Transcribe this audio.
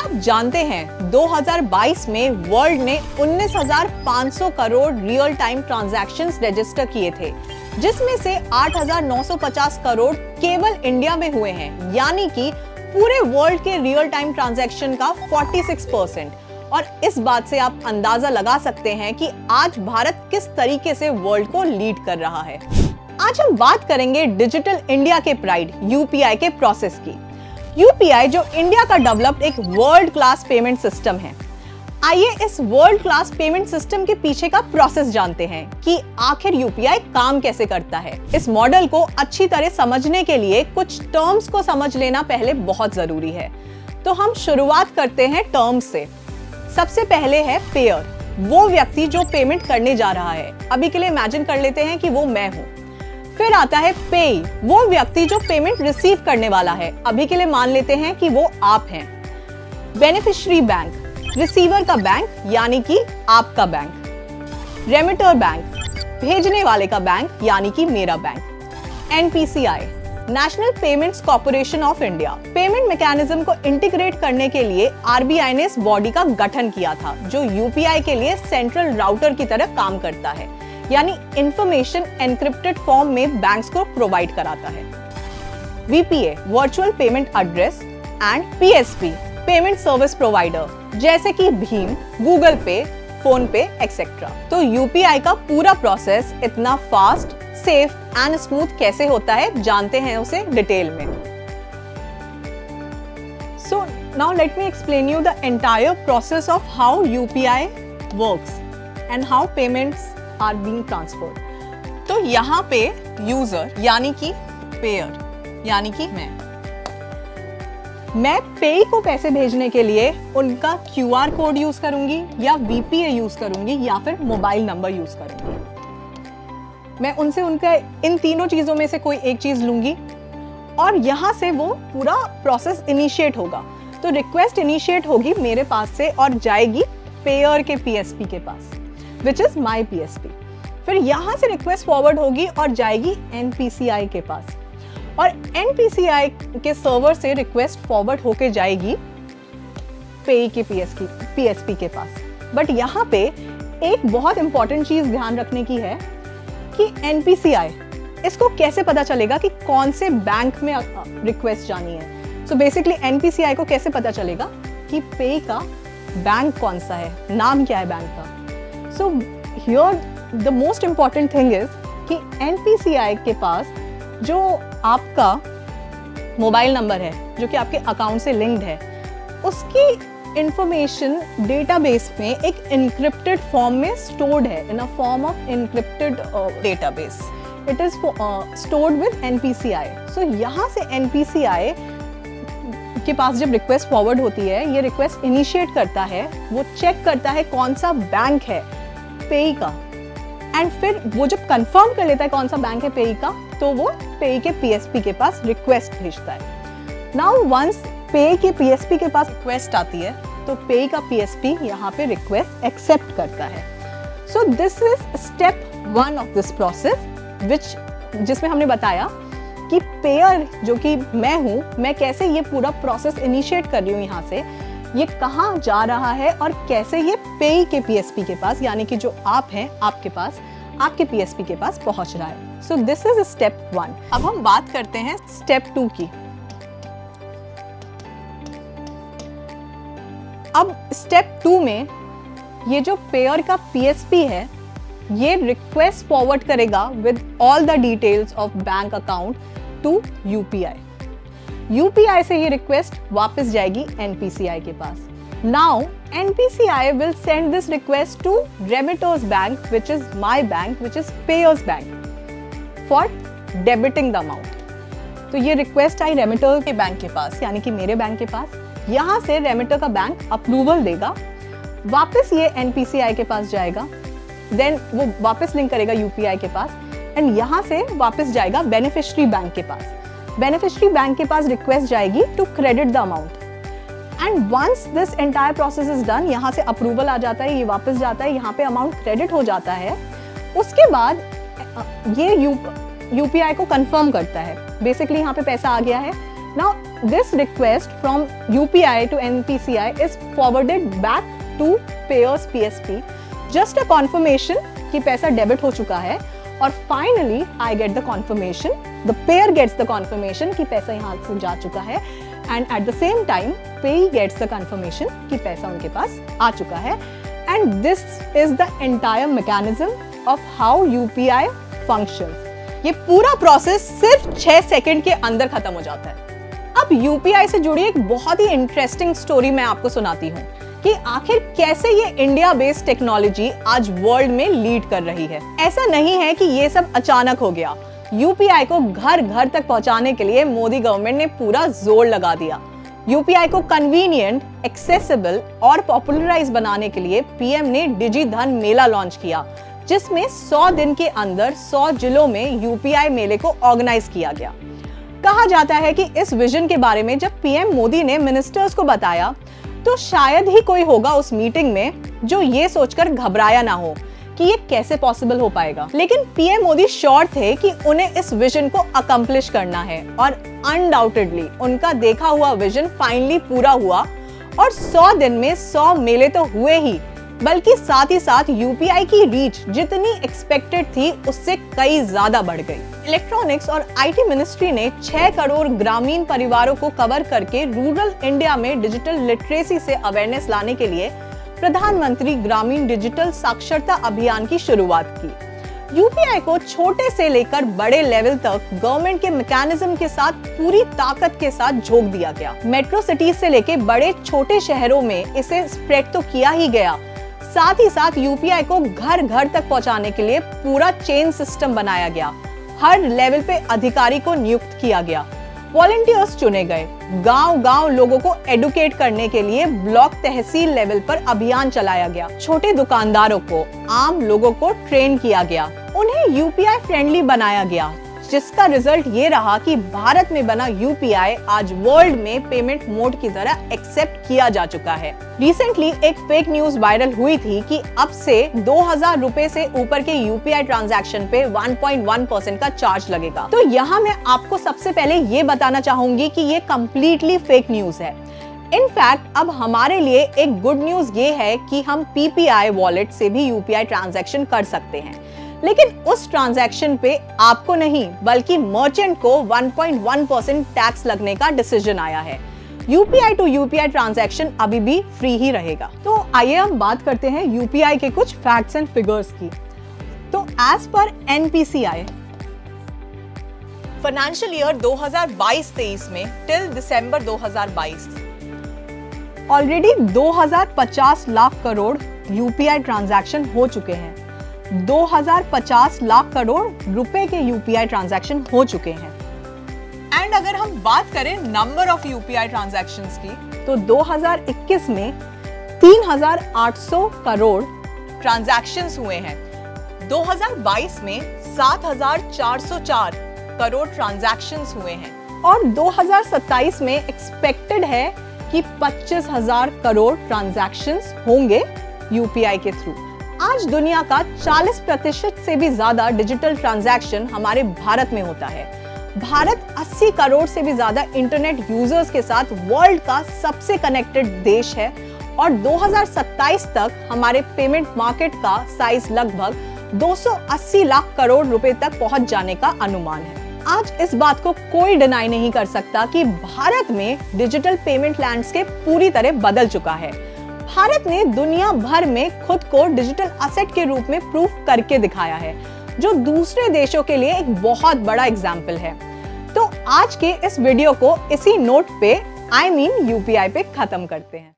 आप जानते हैं 2022 में वर्ल्ड ने 19,500 crore real time transactions register किए थे, जिसमें से 8,950 करोड़ केवल इंडिया में हुए हैं, यानी कि पूरे वर्ल्ड के रियल टाइम ट्रांजैक्शन का 46%। और इस बात से आप अंदाजा लगा सकते हैं कि आज भारत किस तरीके से वर्ल्ड को लीड कर रहा है। आज हम बात करेंगे डिजिटल इंडिया के प्राइड यूपीआई के प्रोसेस की। यूपीआई जो इंडिया का डेवलप्ड एक वर्ल्ड क्लास पेमेंट सिस्टम है। आइए इस वर्ल्ड क्लास पेमेंट सिस्टम के पीछे का प्रोसेस जानते हैं कि आखिर यूपीआई काम कैसे करता है। इस मॉडल को अच्छी तरह समझने के लिए कुछ टर्म्स को समझ लेना पहले बहुत जरूरी है। तो हम शुरुआत करते हैं टर्म्स से। सबसे पहले है पेयर, वो व्यक्ति जो पेमेंट करने जा रहा है। अभी के लिए इमेजिन कर लेते हैं कि वो मैं हूं। फिर आता है पेई, वो व्यक्ति जो पेमेंट रिसीव करने वाला है। अभी के लिए मान लेते हैं कि वो आप हैं। बेनिफिशियरी बैंक, रिसीवर का बैंक यानी कि आपका बैंक। रेमिटर बैंक, भेजने वाले का बैंक यानी कि मेरा bank. NPCI, national payments corporation of India, payment mechanism को इंटीग्रेट करने के लिए आरबीआई ने इस बॉडी का गठन किया था, जो यूपीआई के लिए सेंट्रल राउटर की तरह काम करता है, यानी इंफॉर्मेशन एनक्रिप्टेड फॉर्म में बैंक्स को प्रोवाइड कराता है। VPA, virtual payment address, and PSP, payment service provider, जैसे कि भीम, गूगल पे, फोन पे एक्सेट्रा। तो यूपीआई का पूरा प्रोसेस इतना फास्ट, सेफ एंड स्मूथ कैसे होता है, जानते हैं उसे डिटेल में। So now let me explain you the entire process of how UPI works and how payments are being transferred. तो यहाँ पे यूजर यानी कि पेयर यानी कि मैं पेई को पैसे भेजने के लिए उनका क्यूआर कोड यूज करूंगी या वीपीए यूज करूंगी या फिर मोबाइल नंबर यूज करूंगी। मैं उनसे उनका इन तीनों चीजों में से कोई एक चीज लूंगी और यहां से वो पूरा प्रोसेस इनिशिएट होगा। तो रिक्वेस्ट इनिशिएट होगी मेरे पास से और जाएगी पेयर के पीएसपी के पास, विच इज माई पीएसपी। फिर यहां से रिक्वेस्ट फॉरवर्ड होगी और जाएगी एनपीसीआई के पास, और एनपीसीआई के सर्वर से रिक्वेस्ट फॉरवर्ड होके जाएगी पेई के पीएसपी के पास। बट यहाँ पे एक बहुत इंपॉर्टेंट चीज ध्यान रखने की है कि एनपीसीआई, इसको कैसे पता चलेगा कि कौन से बैंक में रिक्वेस्ट जानी है। सो बेसिकली एनपीसीआई को कैसे पता चलेगा कि पेई का बैंक कौन सा है, नाम क्या है बैंक का। So here the most important thing is कि एनपीसीआई के पास जो आपका मोबाइल नंबर है, जो कि आपके अकाउंट से लिंक्ड है, उसकी इंफॉर्मेशन डेटाबेस में एक इनक्रिप्टेड फॉर्म में स्टोर्ड है, in a form of encrypted database. It is stored with NPCI. So यहाँ से एनपीसीआई के पास जब रिक्वेस्ट फॉरवर्ड होती है, ये रिक्वेस्ट इनिशिएट करता है, वो चेक करता है कौन सा बैंक है पेई का, एंड फिर वो जब कंफर्म कर लेता है कौन सा बैंक है पेई का, तो वो पेई के पीएसपी के पास रिक्वेस्ट भेजता है। नाउ वंस पेई के पीएसपी के पास रिक्वेस्ट आती है, तो पेई का पीएसपी यहाँ पे रिक्वेस्ट एक्सेप्ट करता है। So this is step 1 of this process, जिसमें हमने बताया कि पेयर जो कि मैं हूँ, मैं कैसे ये पूरा प्रोसेस इनिशिएट कर रही हूँ, यहाँ से ये कहाँ जा रहा है और कैसे ये पेई के पीएसपी के पास, यानी कि जो आप हैं आपके पास, आपके पीएसपी के पास पहुंच रहा है। So this is step 1। अब हम बात करते हैं स्टेप 2 की। अब स्टेप 2 में ये जो पेयर का पीएसपी है, ये रिक्वेस्ट फॉरवर्ड करेगा with all the details of bank account to UPI. UPI से ये रिक्वेस्ट वापस जाएगी एनपीसीआई के पास। Now NPCI will send this request to remitter's bank, which is my bank, which is payer's bank, for debiting the amount. तो ये request आई remitter के बैंक के पास, यानी कि मेरे बैंक के पास। यहाँ से रेमिटर का बैंक अप्रूवल देगा, वापस ये एनपीसीआई के पास जाएगा, देन वो वापस लिंक करेगा यूपीआई के पास, एंड यहाँ से वापस जाएगा बेनिफिशियरी बैंक के पास। बेनिफिशियरी बैंक के पास रिक्वेस्ट जाएगी to credit the amount, and once this entire process is done, यहाँ से अप्रूवल आ जाता है, ये वापस जाता है, यहाँ पे अमाउंट क्रेडिट हो जाता है। उसके बाद ये यूपीआई को कंफर्म करता है, बेसिकली यहाँ पे पैसा आ गया है, Now, this request from UPI to NPCI is forwarded back to payers PSP. Just a confirmation कि पैसा डेबिट हो चुका है और finally I get the confirmation, the payer gets the confirmation कि पैसा यहाँ से जा चुका है and at the same time payee gets the confirmation कि पैसा उनके पास आ चुका है and this is the entire mechanism of how UPI functions. ये पूरा प्रोसेस सिर्फ 6 सेकंड के अंदर खत्म हो जाता है। अब यूपीआई से जुड़ी एक बहुत ही इंटरेस्टिंग स्टोरी मैं आपको सुनाती हूँ कि आखिर कैसे ये इंडिया बेस्ड टेक्नोलॉजी आज वर्ल्ड में लीड कर रही है। ऐसा नहीं है कि ये सब अचानक हो गया। यूपीआई को घर घर तक पहुंचाने के लिए मोदी गवर्नमेंट ने पूरा जोर लगा दिया। यूपीआई को कन्वीनियंट, एक्सेसिबल और पॉपुलराइज बनाने के लिए पीएम ने डिजी धन मेला लॉन्च किया, जिसमें 100 दिन के अंदर 100 जिलों में यूपीआई मेले को ऑर्गेनाइज किया गया। कहा जाता है कि इस विजन के बारे में जब पीएम मोदी ने मिनिस्टर्स को बताया तो शायद ही कोई होगा उस मीटिंग में जो ये सोचकर घबराया ना हो कि ये कैसे पॉसिबल हो पाएगा। लेकिन पीएम मोदी श्योर थे कि उन्हें इस विजन को अकम्प्लिश करना है और अनडाउटेडली उनका देखा हुआ विजन फाइनली पूरा हुआ और 100 दिन में 100 मेले तो हुए ही, बल्कि साथ ही साथ यूपीआई की रीच जितनी एक्सपेक्टेड थी उससे कई ज्यादा बढ़ गई। इलेक्ट्रॉनिक्स और आईटी मिनिस्ट्री ने 6 करोड़ ग्रामीण परिवारों को कवर करके रूरल इंडिया में डिजिटल लिटरेसी से अवेयरनेस लाने के लिए प्रधानमंत्री ग्रामीण डिजिटल साक्षरता अभियान की शुरुआत की। यूपीआई को छोटे से लेकर बड़े लेवल तक गवर्नमेंट के मैकेनिज्म के साथ पूरी ताकत के साथ झोंक दिया गया। मेट्रो सिटीज से लेके बड़े छोटे शहरों में इसे स्प्रेड तो किया ही गया, साथ ही साथ यूपीआई को घर घर तक पहुंचाने के लिए पूरा चेन सिस्टम बनाया गया। हर लेवल पे अधिकारी को नियुक्त किया गया, वॉलंटियर्स चुने गए, गांव-गांव लोगों को एडुकेट करने के लिए ब्लॉक तहसील लेवल पर अभियान चलाया गया। छोटे दुकानदारों को, आम लोगों को ट्रेन किया गया, उन्हें यूपीआई फ्रेंडली बनाया गया, जिसका रिजल्ट ये रहा कि भारत में बना यूपीआई आज वर्ल्ड में पेमेंट मोड की तरह एक्सेप्ट किया जा चुका है। रिसेंटली एक फेक न्यूज वायरल हुई थी कि अब से 2000 रुपए से ऊपर के यूपीआई ट्रांजैक्शन पे 1.1% का चार्ज लगेगा। तो यहाँ मैं आपको सबसे पहले ये बताना चाहूंगी कि ये कम्प्लीटली फेक न्यूज है। इनफैक्ट अब हमारे लिए एक गुड न्यूज ये है कि हम पीपीआई वॉलेट से भी यूपीआई ट्रांजैक्शन कर सकते हैं, लेकिन उस ट्रांजैक्शन पे आपको नहीं बल्कि मर्चेंट को 1.1% टैक्स लगने का डिसीजन आया है। यूपीआई टू यूपीआई ट्रांजैक्शन अभी भी फ्री ही रहेगा। तो आइए हम बात करते हैं यूपीआई के कुछ फैक्ट्स एंड फिगर्स की। तो as per NPCI financial year 2022-23 में टिल दिसंबर 2022 already 2050 lakh crore UPI transaction हो चुके हैं। 2050 लाख करोड़ रुपए के यूपीआई ट्रांजैक्शन हो चुके हैं। एंड अगर हम बात करें नंबर ऑफ यूपीआई ट्रांजैक्शंस की, तो 2021 में 3800 करोड़ ट्रांजैक्शंस हुए हैं। 2022 में 7404 करोड़ ट्रांजैक्शंस हुए हैं और 2027 में एक्सपेक्टेड है कि 25,000 करोड़ ट्रांजैक्शंस होंगे यूपीआई के थ्रू। आज दुनिया का 40% से भी ज्यादा डिजिटल ट्रांजैक्शन हमारे भारत में होता है। भारत 80 करोड़ से भी ज्यादा इंटरनेट यूजर्स के साथ वर्ल्ड का सबसे कनेक्टेड देश है और 2027 तक हमारे पेमेंट मार्केट का साइज लगभग 280 लाख करोड़ रुपए तक पहुंच जाने का अनुमान है। आज इस बात को कोई डिनाई नहीं कर सकता कि भारत में डिजिटल पेमेंट लैंडस्केप पूरी तरह बदल चुका है। भारत ने दुनिया भर में खुद को डिजिटल एसेट के रूप में प्रूफ करके दिखाया है, जो दूसरे देशों के लिए एक बहुत बड़ा एग्जाम्पल है। तो आज के इस वीडियो को इसी नोट पे यूपीआई पे खत्म करते हैं।